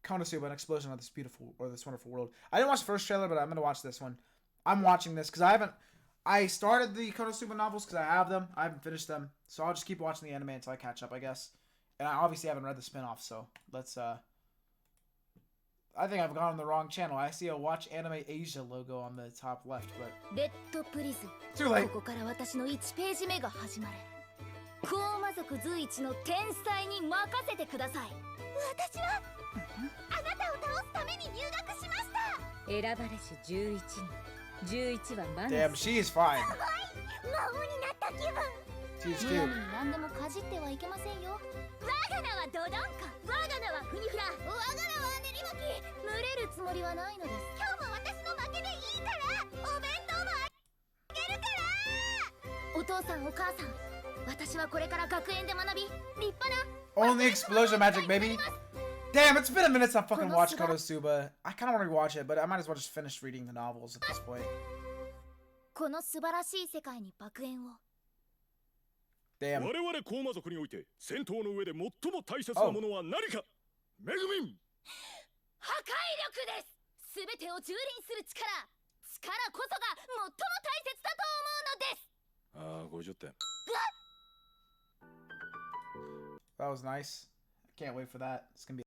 Konosuba, an explosion of this beautiful or this wonderful world. I didn't watch the first trailer, but I'm gonna watch this one. I'm watching this because I started the Konosuba novels because I have them. I haven't finished them, so I'll just keep watching the anime until I catch up, I guess. And I obviously haven't read the spinoff, so let's I think I've gone on the wrong channel. I see a Watch Anime Asia logo on the top left, but too late. ここから私の1ページ目が始まる。高魔族随一の天才に任せてください。私はあなたを倒すために入学しました。選ばれし11人。11はマナス。Damn, she's fine. 魔王になった気分。She's cute. 何でもかじってはいけませんよ。我が名はドドンカ。我が名はフニフラ。我が名は練り巻き。群れるつもりはないのです。今日も私の負けでいいから。お弁当もあげるから。お父さんお母さん、私はこれから学園で学び、立派な。Only explosion magic, baby. Damn, it's been a minute since I fucking watched Konosuba. I kind of want to rewatch it, but I might as well just finish reading the novels at this point. この素晴らしい世界に爆炎を。Damn. 我々高魔族において戦闘の上で最も大切なものは何か。めぐみん。破壊力です。すべてを蹂躙する力。力こそが最も大切だと思うのです。ああ、50点。That was nice. I can't wait for that. It's gonna be